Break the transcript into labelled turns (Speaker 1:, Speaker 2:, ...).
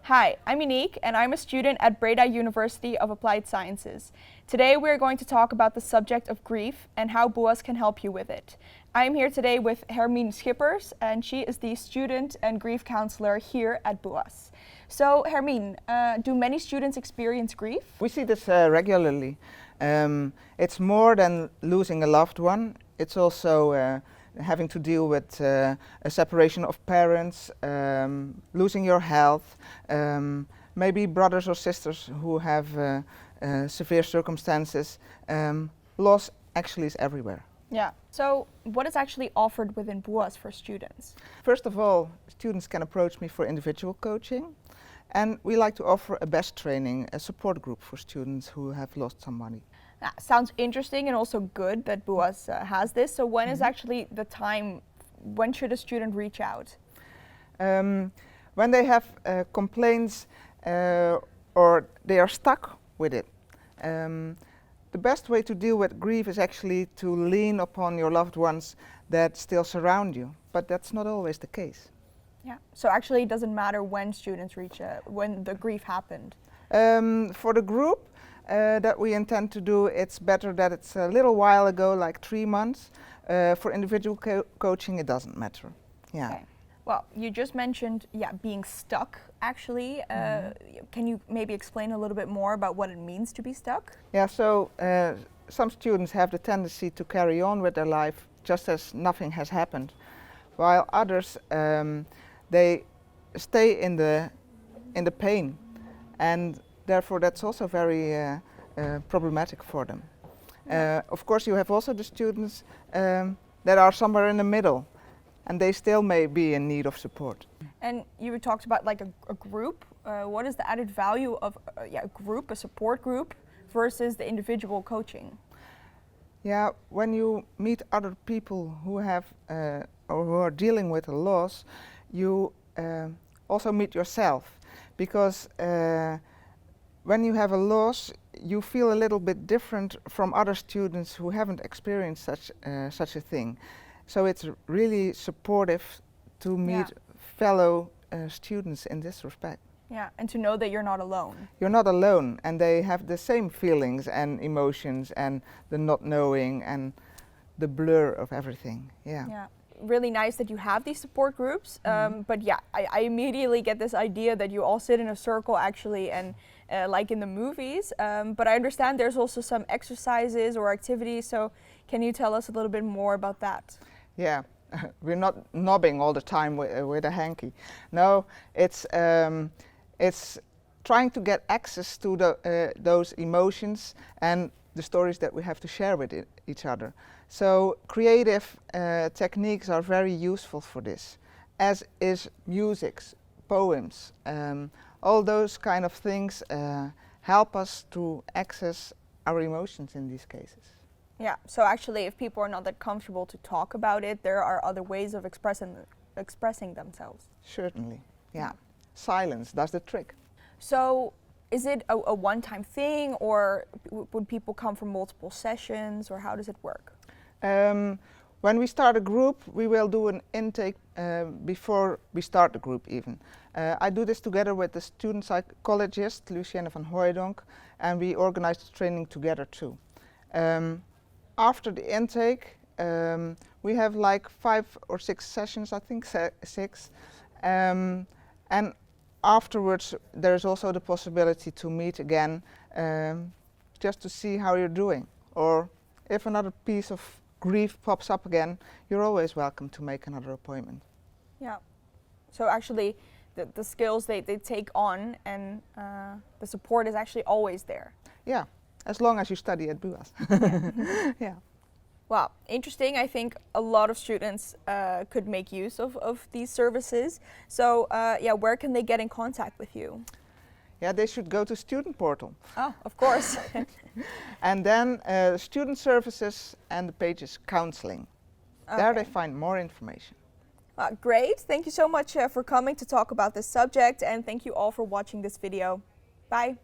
Speaker 1: Hi, I'm Unique and I'm a student at Breda University of Applied Sciences. Today we're going to talk about the subject of grief and how BOAS can help you with it. I'm here today with Hermine Schippers and she is the student and grief counselor here at BOAS. So Hermine, do many students experience grief?
Speaker 2: We see this regularly. It's more than losing a loved one. It's also having to deal with a separation of parents, losing your health, maybe brothers or sisters who have severe circumstances. Loss actually is everywhere.
Speaker 1: Yeah. So what is actually offered within BOAS for students?
Speaker 2: First of all, students can approach me for individual coaching. And we like to offer a BEST training, a support group for students who have lost somebody.
Speaker 1: Sounds interesting and also good that BOAS has this. So when is actually the time, when should a student reach out?
Speaker 2: When they have complaints or they are stuck with it. The best way to deal with grief is actually to lean upon your loved ones that still surround you, but that's not always the case.
Speaker 1: Yeah. So actually it doesn't matter when students reach when the grief happened.
Speaker 2: For the group that we intend to do, it's better that it's a little while ago, like 3 months. For individual coaching, it doesn't matter. Yeah.
Speaker 1: Okay. Well, you just mentioned being stuck actually. Can you maybe explain a little bit more about what it means to be stuck?
Speaker 2: Yeah, so some students have the tendency to carry on with their life just as nothing has happened, while others they stay in the pain, and therefore that's also very problematic for them. Of course, you have also the students that are somewhere in the middle, and they still may be in need of support.
Speaker 1: And you talked about like a group. What is the added value of a group, a support group, versus the individual coaching?
Speaker 2: Yeah, when you meet other people who have or who are dealing with a loss, you also meet yourself, because when you have a loss, you feel a little bit different from other students who haven't experienced such a thing. So it's really supportive to meet fellow students in this respect.
Speaker 1: Yeah, and to know that you're not alone.
Speaker 2: You're not alone, and they have the same feelings and emotions and the not knowing and the blur of everything. Yeah.
Speaker 1: Really nice that you have these support groups, but yeah, I immediately get this idea that you all sit in a circle actually, and like in the movies, but I understand there's also some exercises or activities, so can you tell us a little bit more about that?
Speaker 2: Yeah, we're not nobbing all the time with a hanky. No, it's trying to get access to those emotions and the stories that we have to share with each other. So creative techniques are very useful for this, as is music, poems. All those kind of things help us to access our emotions in these cases.
Speaker 1: Yeah, so actually if people are not that comfortable to talk about it, there are other ways of expressing themselves.
Speaker 2: Certainly, yeah. Silence does the trick.
Speaker 1: So is it a one-time thing, or would people come for multiple sessions, or how does it work?
Speaker 2: When we start a group, we will do an intake before we start the group even. I do this together with the student psychologist, Lucienne van Hooijdonk, and we organize the training together too. After the intake, we have like 5 or 6 sessions, I think 6. And afterwards, there's also the possibility to meet again, just to see how you're doing. Or if another piece of grief pops up again, you're always welcome to make another appointment.
Speaker 1: Yeah. So actually, the skills they take on and the support is actually always there.
Speaker 2: Yeah, as long as you study at BOAS. Yeah.
Speaker 1: Wow, interesting. I think a lot of students could make use of these services. So where can they get in contact with you?
Speaker 2: Yeah, they should go to Student Portal.
Speaker 1: Oh, of course.
Speaker 2: And then Student Services, and the page is Counseling. Okay. There they find more information.
Speaker 1: Great. Thank you so much for coming to talk about this subject, and thank you all for watching this video. Bye.